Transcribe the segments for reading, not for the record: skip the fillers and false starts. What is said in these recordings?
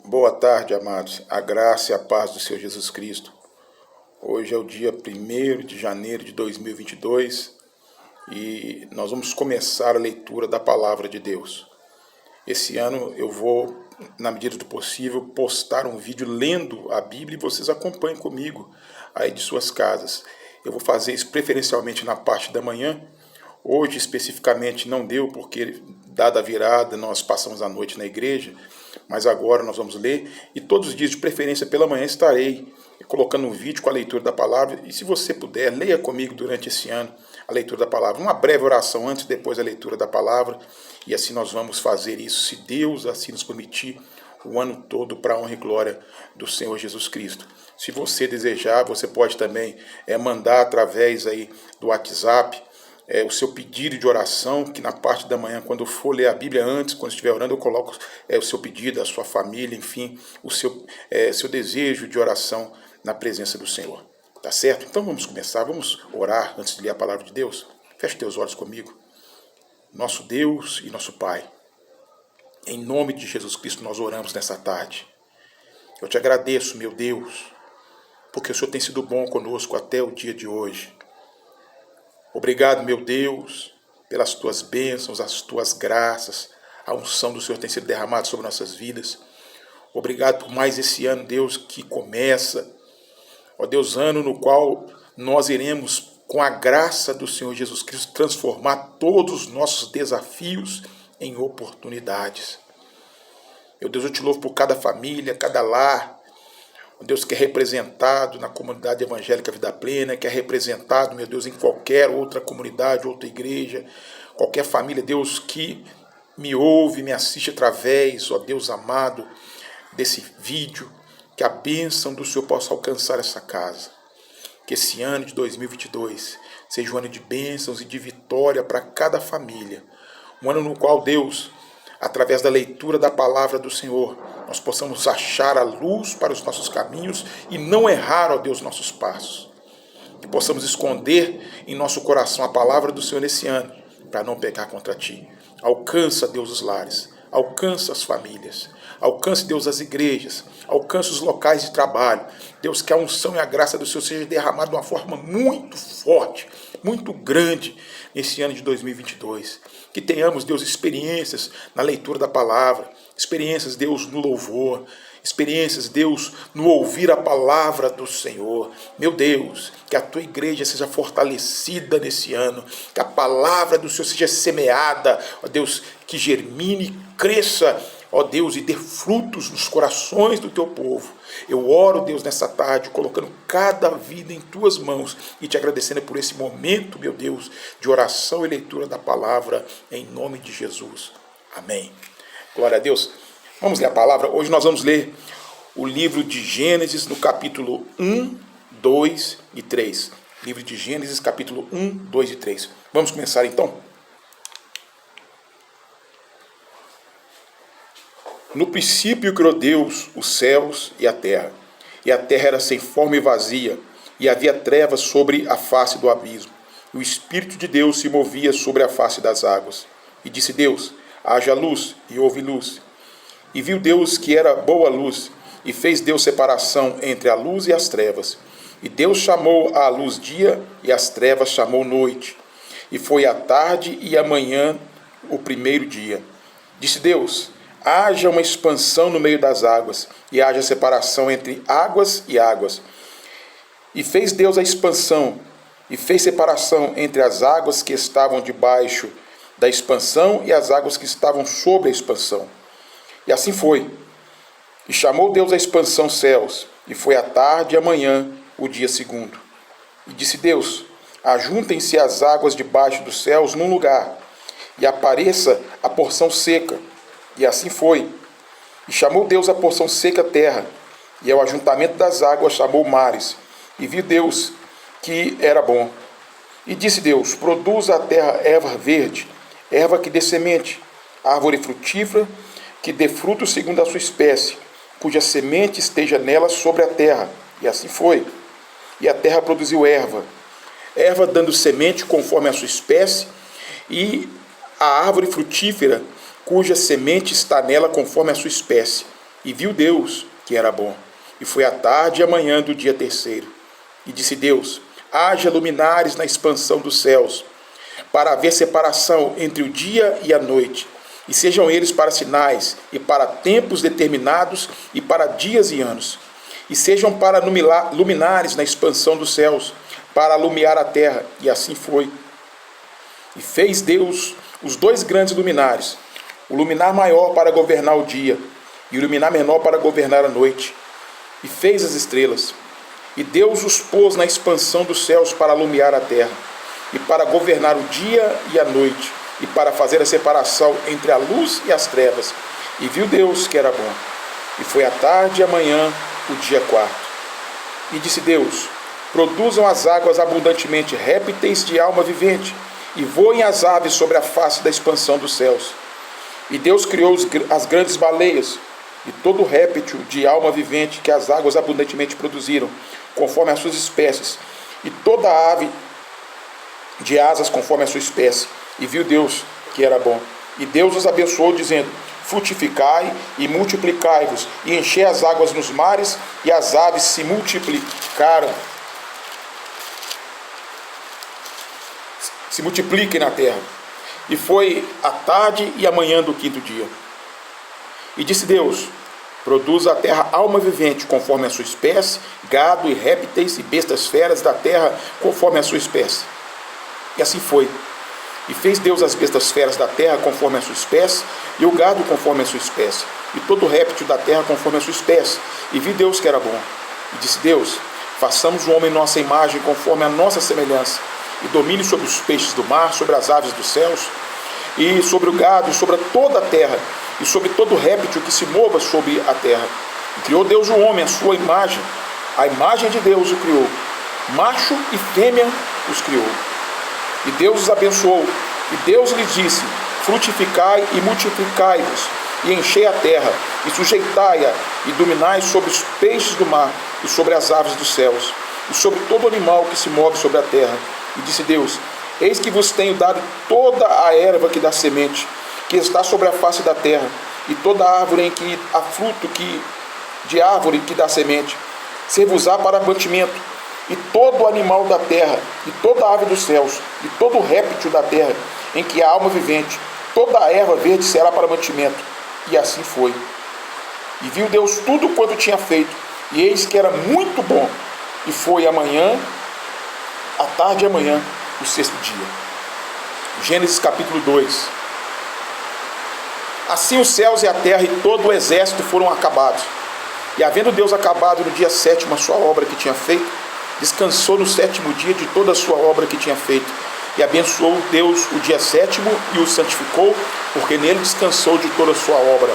Boa tarde, amados. A graça e a paz do Senhor Jesus Cristo. Hoje é o dia 1º de janeiro de 2022 e nós vamos começar a leitura da Palavra de Deus. Esse ano eu vou, na medida do possível, postar um vídeo lendo a Bíblia e vocês acompanhem comigo aí de suas casas. Eu vou fazer isso preferencialmente na parte da manhã. Hoje especificamente não deu porque, dada a virada, nós passamos a noite na igreja, mas agora nós vamos ler e todos os dias, de preferência pela manhã, estarei colocando um vídeo com a leitura da palavra. E se você puder, leia comigo durante esse ano a leitura da palavra. Uma breve oração antes e depois da leitura da palavra. E assim nós vamos fazer isso, se Deus assim nos permitir, o ano todo, para a honra e glória do Senhor Jesus Cristo. Se você desejar, você pode também mandar através aí do WhatsApp o seu pedido de oração, que na parte da manhã, quando eu for ler a Bíblia antes, quando estiver orando, eu coloco o seu pedido, a sua família, enfim, o seu desejo de oração na presença do Senhor. Tá certo? Então vamos começar, vamos orar antes de ler a palavra de Deus. Feche teus olhos comigo. Nosso Deus e nosso Pai, em nome de Jesus Cristo nós oramos nessa tarde. Eu te agradeço, meu Deus, porque o Senhor tem sido bom conosco até o dia de hoje. Obrigado, meu Deus, pelas tuas bênçãos, as tuas graças, a unção do Senhor tem sido derramada sobre nossas vidas. Obrigado por mais esse ano, Deus, que começa. Ó Deus, ano no qual nós iremos, com a graça do Senhor Jesus Cristo, transformar todos os nossos desafios em oportunidades. Meu Deus, eu te louvo por cada família, cada lar, Deus, que é representado na comunidade evangélica Vida Plena, que é representado, meu Deus, em qualquer outra comunidade, outra igreja, qualquer família, Deus, que me ouve, me assiste através, ó Deus amado, desse vídeo, que a bênção do Senhor possa alcançar essa casa. Que esse ano de 2022 seja um ano de bênçãos e de vitória para cada família. Um ano no qual, Deus, através da leitura da palavra do Senhor, nós possamos achar a luz para os nossos caminhos e não errar, ó Deus, nossos passos. Que possamos esconder em nosso coração a palavra do Senhor nesse ano, para não pecar contra Ti. Alcança, Deus, os lares, alcança as famílias, alcance, Deus, as igrejas, alcance os locais de trabalho. Deus, que a unção e a graça do Senhor seja derramada de uma forma muito forte, muito grande nesse ano de 2022. Que tenhamos, Deus, experiências na leitura da palavra, experiências, Deus, no louvor, experiências, Deus, no ouvir a palavra do Senhor. Meu Deus, que a tua igreja seja fortalecida nesse ano, que a palavra do Senhor seja semeada, ó Deus, que germine, cresça, ó Deus, e dê frutos nos corações do teu povo. Eu oro, Deus, nessa tarde, colocando cada vida em tuas mãos e te agradecendo por esse momento, meu Deus, de oração e leitura da palavra, em nome de Jesus. Amém. Glória a Deus. Vamos ler a palavra. Hoje nós vamos ler o livro de Gênesis, no capítulo 1, 2 e 3. Livro de Gênesis, capítulo 1, 2 e 3. Vamos começar então? No princípio criou Deus os céus e a terra era sem forma e vazia, e havia trevas sobre a face do abismo. E o Espírito de Deus se movia sobre a face das águas. E disse Deus: haja luz, e houve luz. E viu Deus que era boa luz, e fez Deus separação entre a luz e as trevas. E Deus chamou a luz dia, e as trevas chamou noite. E foi a tarde e a manhã o primeiro dia. Disse Deus: haja uma expansão no meio das águas, e haja separação entre águas e águas. E fez Deus a expansão, e fez separação entre as águas que estavam debaixo da expansão e as águas que estavam sobre a expansão. E assim foi. E chamou Deus a expansão céus, e foi a tarde e a manhã o dia segundo. E disse Deus: ajuntem-se as águas debaixo dos céus num lugar, e apareça a porção seca. E assim foi. E chamou Deus a porção seca terra, e ao ajuntamento das águas chamou mares. E viu Deus que era bom. E disse Deus: produza a terra erva verde, erva que dê semente, árvore frutífera, que dê fruto segundo a sua espécie, cuja semente esteja nela sobre a terra. E assim foi. E a terra produziu erva, erva dando semente conforme a sua espécie, e a árvore frutífera, cuja semente está nela conforme a sua espécie. E viu Deus que era bom. E foi a tarde e a manhã do dia terceiro. E disse Deus: haja luminares na expansão dos céus, para haver separação entre o dia e a noite, e sejam eles para sinais, e para tempos determinados, e para dias e anos. E sejam para luminares na expansão dos céus, para alumiar a terra. E assim foi. E fez Deus os dois grandes luminares, o luminar maior para governar o dia, e o luminar menor para governar a noite. E fez as estrelas. E Deus os pôs na expansão dos céus para alumiar a terra, e para governar o dia e a noite, e para fazer a separação entre a luz e as trevas. E viu Deus que era bom. E foi a tarde e a manhã o dia quarto. E disse Deus: produzam as águas abundantemente répteis de alma vivente, e voem as aves sobre a face da expansão dos céus. E Deus criou as grandes baleias, e todo réptil de alma vivente que as águas abundantemente produziram, conforme as suas espécies, e toda ave de asas conforme a sua espécie. E viu Deus que era bom. E Deus os abençoou, dizendo: frutificai e multiplicai-vos, e enchei as águas nos mares, e as aves se multiplicaram. Se multipliquem na terra. E foi a tarde e a manhã do quinto dia. E disse Deus: produza a terra alma vivente, conforme a sua espécie, gado e répteis e bestas feras da terra, conforme a sua espécie. E assim foi. E fez Deus as bestas feras da terra conforme a sua espécie, e o gado conforme a sua espécie, e todo réptil da terra conforme a sua espécie. E viu Deus que era bom. E disse Deus: façamos o homem nossa imagem, conforme a nossa semelhança, e domine sobre os peixes do mar, sobre as aves dos céus, e sobre o gado, e sobre toda a terra, e sobre todo réptil que se mova sobre a terra. E criou Deus o homem, a sua imagem. A imagem de Deus o criou. Macho e fêmea os criou. E Deus os abençoou. E Deus lhes disse: frutificai e multiplicai-vos, e enchei a terra, e sujeitai-a, e dominai sobre os peixes do mar, e sobre as aves dos céus, e sobre todo animal que se move sobre a terra. E disse Deus: eis que vos tenho dado toda a erva que dá semente, que está sobre a face da terra, e toda árvore em que há fruto de árvore que dá semente, ser-vos-á para mantimento. E todo animal da terra, e toda ave dos céus, e todo réptil da terra, em que há alma vivente, toda a erva verde será para mantimento. E assim foi. E viu Deus tudo quanto tinha feito, e eis que era muito bom. E foi amanhã, à tarde e amanhã, o sexto dia. Gênesis capítulo 2. Assim os céus e a terra e todo o exército foram acabados. E havendo Deus acabado no dia sétimo a sua obra que tinha feito, descansou no sétimo dia de toda a sua obra que tinha feito. E abençoou Deus o dia sétimo e o santificou, porque nele descansou de toda a sua obra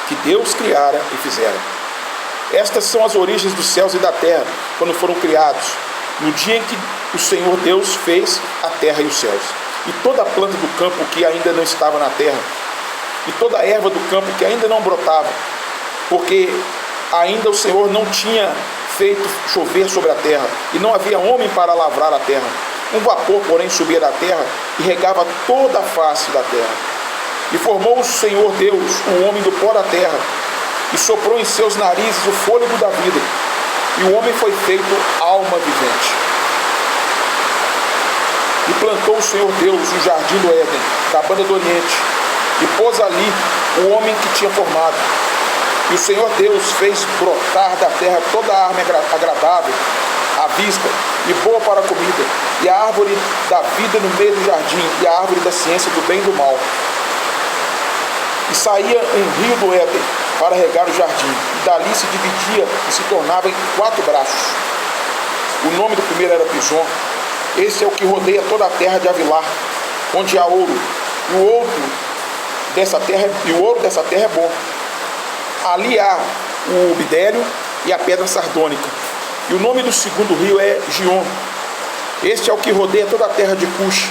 que Deus criara e fizera. Estas são as origens dos céus e da terra, quando foram criados, no dia em que o Senhor Deus fez a terra e os céus. E toda a planta do campo que ainda não estava na terra, e toda a erva do campo que ainda não brotava, porque ainda o Senhor não tinha feito chover sobre a terra, e não havia homem para lavrar a terra. Um vapor, porém, subia da terra e regava toda a face da terra. E formou o Senhor Deus o homem do pó da terra, e soprou em seus narizes o fôlego da vida, e o homem foi feito alma vivente. E plantou o Senhor Deus o jardim do Éden, da banda do Oriente, e pôs ali o homem que tinha formado. E o Senhor Deus fez brotar da terra toda a árvore agradável à vista e boa para a comida, e a árvore da vida no meio do jardim, e a árvore da ciência do bem e do mal. E saía um rio do Éden para regar o jardim, e dali se dividia e se tornava em 4 braços. O nome do primeiro era Pison. Esse é o que rodeia toda a terra de Avilar, onde há ouro. E o ouro dessa terra é bom. Ali há o bidélio e a pedra sardônica. E o nome do segundo rio é Gion. Este é o que rodeia toda a terra de Cush.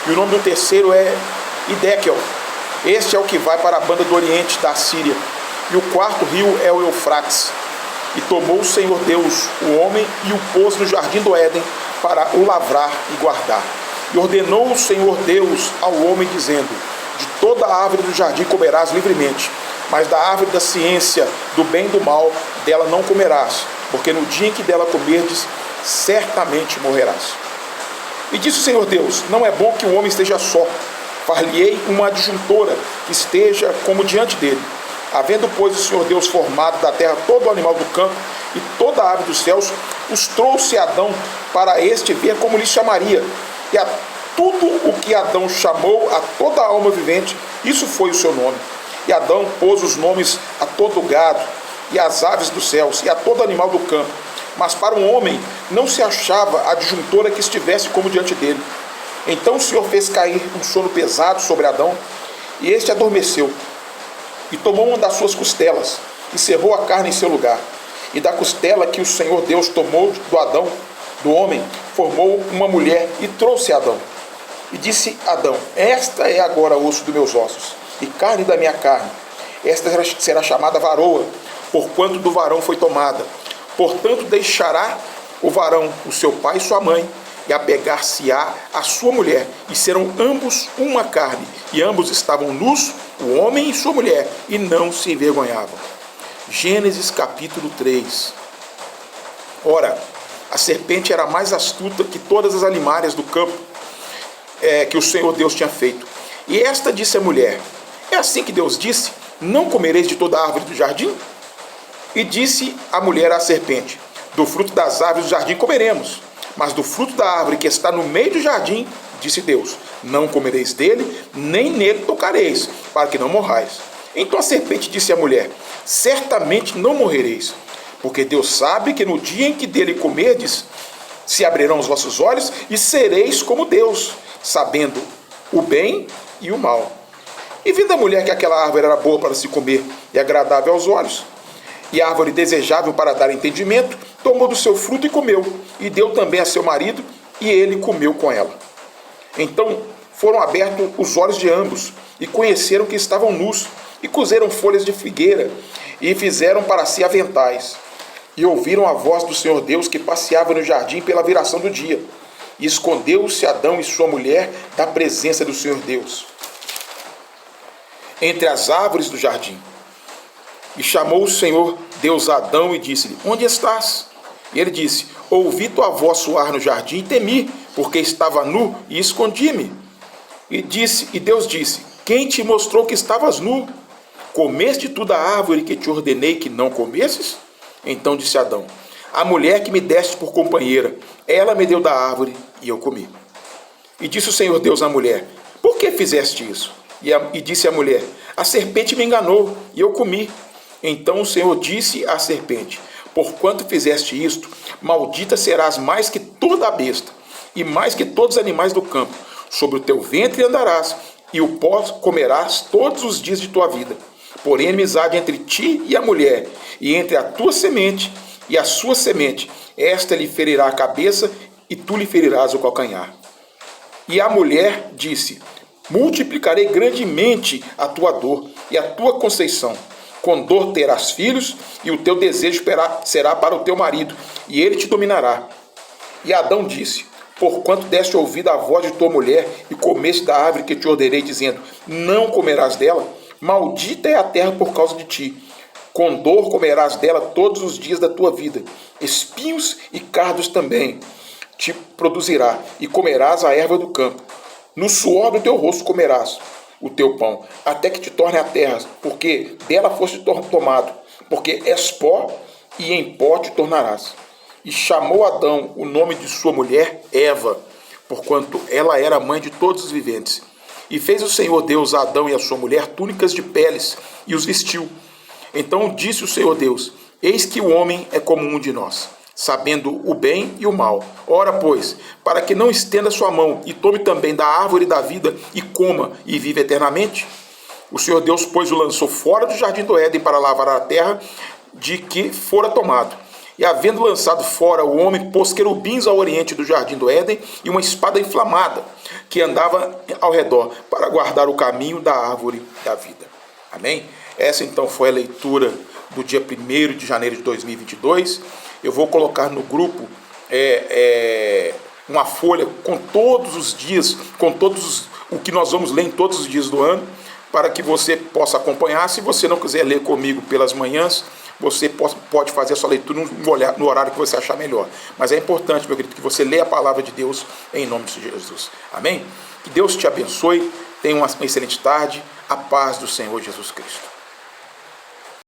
E o nome do terceiro é Idekel. Este é o que vai para a banda do Oriente da Síria. E o quarto rio é o Eufrates. E tomou o Senhor Deus o homem e o pôs no jardim do Éden para o lavrar e guardar. E ordenou o Senhor Deus ao homem, dizendo: de toda a árvore do jardim comerás livremente, mas da árvore da ciência do bem e do mal, dela não comerás, porque no dia em que dela comerdes, certamente morrerás. E disse o Senhor Deus: não é bom que o homem esteja só, far-lhe-ei uma adjuntora que esteja como diante dele. Havendo, pois, o Senhor Deus formado da terra todo o animal do campo e toda a ave dos céus, os trouxe Adão para este ver como lhe chamaria. E a tudo o que Adão chamou a toda a alma vivente, isso foi o seu nome. E Adão pôs os nomes a todo o gado, e às aves dos céus, e a todo animal do campo. Mas para um homem não se achava adjuntora que estivesse como diante dele. Então o Senhor fez cair um sono pesado sobre Adão, e este adormeceu. E tomou uma das suas costelas, e cerrou a carne em seu lugar. E da costela que o Senhor Deus tomou do Adão, do homem, formou uma mulher, e trouxe a Adão. E disse Adão: esta é agora osso dos meus ossos, e carne da minha carne. Esta será chamada varoa, porquanto do varão foi tomada. Portanto deixará o varão o seu pai e sua mãe, e apegar-se-á a sua mulher, e serão ambos uma carne. E ambos estavam nus, o homem e sua mulher, e não se envergonhavam. Gênesis capítulo 3. Ora, a serpente era mais astuta que todas as animárias do campo que o Senhor Deus tinha feito. E esta disse à mulher: é assim que Deus disse: não comereis de toda a árvore do jardim? E disse a mulher à serpente: do fruto das árvores do jardim comeremos, mas do fruto da árvore que está no meio do jardim, disse Deus: não comereis dele, nem nele tocareis, para que não morrais. Então a serpente disse à mulher: certamente não morrereis, porque Deus sabe que no dia em que dele comerdes, se abrirão os vossos olhos, e sereis como Deus, sabendo o bem e o mal. E vendo a mulher que aquela árvore era boa para se comer, e agradável aos olhos, e árvore desejável para dar entendimento, tomou do seu fruto e comeu, e deu também a seu marido, e ele comeu com ela. Então foram abertos os olhos de ambos, e conheceram que estavam nus, e coseram folhas de figueira, e fizeram para si aventais. E ouviram a voz do Senhor Deus que passeava no jardim pela viração do dia. E escondeu-se Adão e sua mulher da presença do Senhor Deus entre as árvores do jardim. E chamou o Senhor Deus a Adão e disse-lhe: onde estás? E ele disse: ouvi tua voz soar no jardim e temi, porque estava nu e escondi-me. E Deus disse: quem te mostrou que estavas nu? Comeste tu da árvore que te ordenei que não comesses? Então disse Adão: a mulher que me deste por companheira, ela me deu da árvore e eu comi. E disse o Senhor Deus à mulher: por que fizeste isso? E disse a mulher: a serpente me enganou e eu comi. Então o Senhor disse à serpente: porquanto fizeste isto, maldita serás mais que toda a besta, e mais que todos os animais do campo. Sobre o teu ventre andarás, e o pó comerás todos os dias de tua vida. Porém, amizade entre ti e a mulher, e entre a tua semente e a sua semente, esta lhe ferirá a cabeça, e tu lhe ferirás o calcanhar. E a mulher disse: multiplicarei grandemente a tua dor e a tua conceição. Com dor terás filhos, e o teu desejo será para o teu marido, e ele te dominará. E Adão disse: porquanto deste ouvido à voz de tua mulher, e comeste da árvore que te ordenei, dizendo: não comerás dela, maldita é a terra por causa de ti. Com dor comerás dela todos os dias da tua vida. Espinhos e cardos também te produzirá, e comerás a erva do campo. No suor do teu rosto comerás o teu pão, até que te torne a terra, porque dela foste tomado, porque és pó, e em pó te tornarás. E chamou Adão o nome de sua mulher Eva, porquanto ela era mãe de todos os viventes. E fez o Senhor Deus a Adão e a sua mulher túnicas de peles, e os vestiu. Então disse o Senhor Deus: eis que o homem é como um de nós, sabendo o bem e o mal. Ora, pois, para que não estenda sua mão e tome também da árvore da vida e coma e viva eternamente? O Senhor Deus, pois, o lançou fora do jardim do Éden para lavrar a terra de que fora tomado. E havendo lançado fora o homem, pôs querubins ao oriente do jardim do Éden e uma espada inflamada que andava ao redor para guardar o caminho da árvore da vida. Amém? Essa então foi a leitura do dia 1º de janeiro de 2022. Eu vou colocar no grupo uma folha com todos os dias, com o que nós vamos ler em todos os dias do ano, para que você possa acompanhar. Se você não quiser ler comigo pelas manhãs, você pode fazer a sua leitura no horário que você achar melhor. Mas é importante, meu querido, que você leia a palavra de Deus em nome de Jesus. Amém? Que Deus te abençoe. Tenha uma excelente tarde. A paz do Senhor Jesus Cristo.